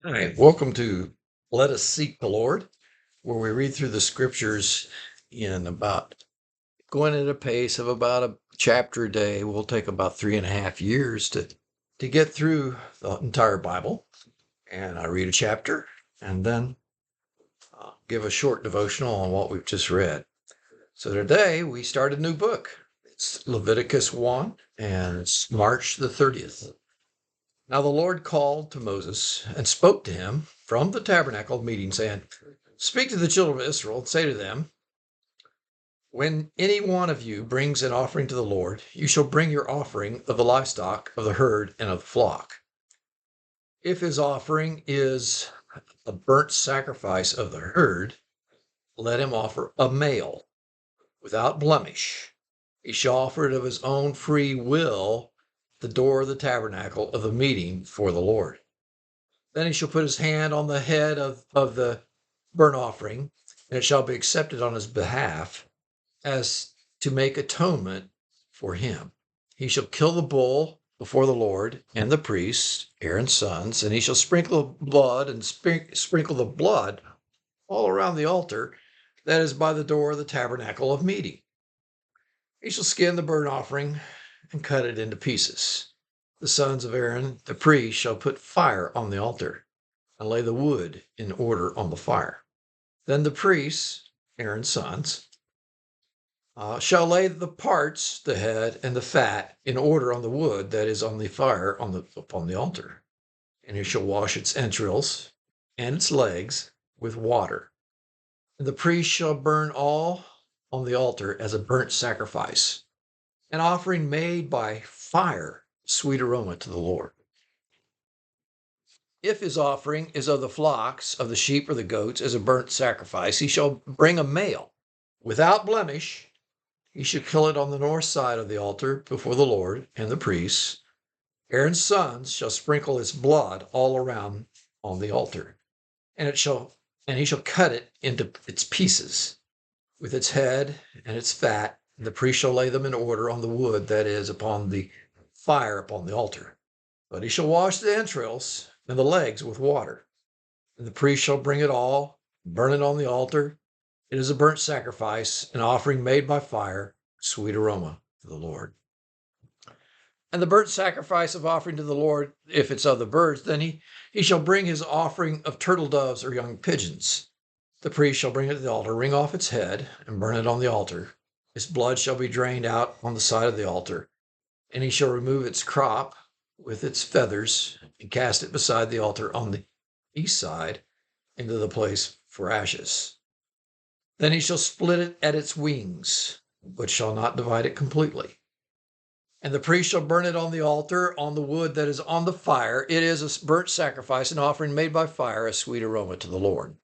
Hi, welcome to Let Us Seek the Lord, where we read through the scriptures in about going at a pace of about a chapter a day. We'll take about 3.5 years to get through the entire Bible. And I read a chapter and then give a short devotional on what we've just read. So today we start a new book. It's Leviticus 1, and it's March the 30th. Now the Lord called to Moses and spoke to him from the tabernacle of meeting, saying, Speak to the children of Israel and say to them, When any one of you brings an offering to the Lord, you shall bring your offering of the livestock, of the herd, and of the flock. If his offering is a burnt sacrifice of the herd, let him offer a male without blemish. He shall offer it of his own free will at the door of the tabernacle of the meeting for the Lord. Then he shall put his hand on the head of the burnt offering, and it shall be accepted on his behalf as to make atonement for him. He shall kill the bull before the Lord and the priests, Aaron's sons, and he shall sprinkle blood and sprinkle the blood all around the altar that is by the door of the tabernacle of meeting. He shall skin the burnt offering and cut it into pieces. The sons of Aaron, the priest, shall put fire on the altar and lay the wood in order on the fire. Then the priests, Aaron's sons, shall lay the parts, the head and the fat, in order on the wood that is on the fire upon the altar. And he shall wash its entrails and its legs with water. And the priest shall burn all on the altar as a burnt sacrifice, an offering made by fire, sweet aroma to the Lord. If his offering is of the flocks, of the sheep or the goats, as a burnt sacrifice, he shall bring a male without blemish. He shall kill it on the north side of the altar before the Lord and the priests. Aaron's sons shall sprinkle its blood all around on the altar, and he shall cut it into its pieces with its head and its fat. And the priest shall lay them in order on the wood that is upon the fire upon the altar. But he shall wash the entrails and the legs with water. And the priest shall bring it all, burn it on the altar. It is a burnt sacrifice, an offering made by fire, sweet aroma to the Lord. And the burnt sacrifice of offering to the Lord, if it's of the birds, then he shall bring his offering of turtle doves or young pigeons. The priest shall bring it to the altar, wring off its head, and burn it on the altar. Its blood shall be drained out on the side of the altar, and he shall remove its crop with its feathers and cast it beside the altar on the east side into the place for ashes. Then he shall split it at its wings, but shall not divide it completely. And the priest shall burn it on the altar, on the wood that is on the fire. It is a burnt sacrifice, an offering made by fire, a sweet aroma to the Lord.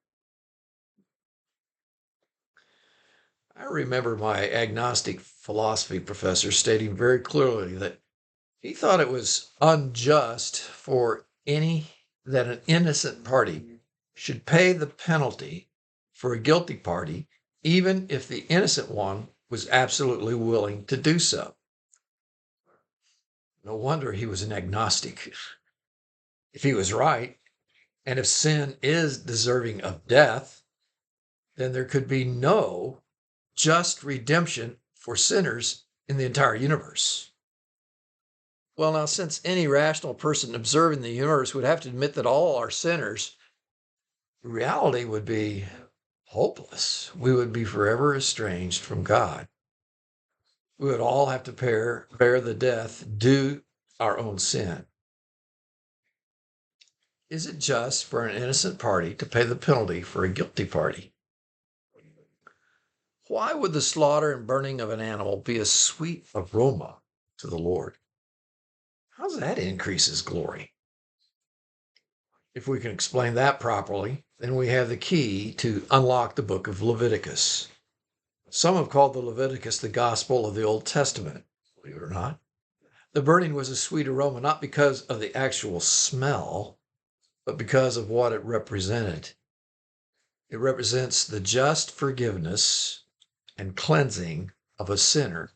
I remember my agnostic philosophy professor stating very clearly that he thought it was unjust for that an innocent party should pay the penalty for a guilty party, even if the innocent one was absolutely willing to do so. No wonder he was an agnostic. If he was right, and if sin is deserving of death, then there could be no just redemption for sinners in the entire universe. Well, now, since any rational person observing the universe would have to admit that all are sinners, reality would be hopeless. We would be forever estranged from God. We would all have to bear the death due our own sin. Is it just for an innocent party to pay the penalty for a guilty party? Why would the slaughter and burning of an animal be a sweet aroma to the Lord? How does that increase his glory? If we can explain that properly, then we have the key to unlock the book of Leviticus. Some have called the Leviticus the gospel of the Old Testament, believe it or not. The burning was a sweet aroma, not because of the actual smell, but because of what it represented. It represents the just forgiveness and cleansing of a sinner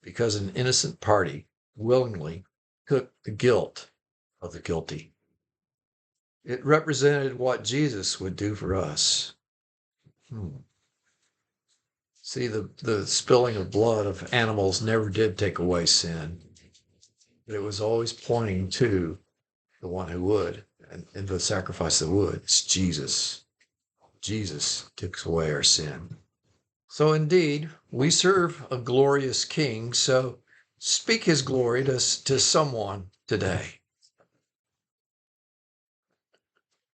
because an innocent party willingly took the guilt of the guilty. It represented what Jesus would do for us. See, the spilling of blood of animals never did take away sin, but it was always pointing to the one who would, and the sacrifice that would. It's Jesus. Jesus takes away our sin. So indeed, we serve a glorious King. So speak his glory to someone today.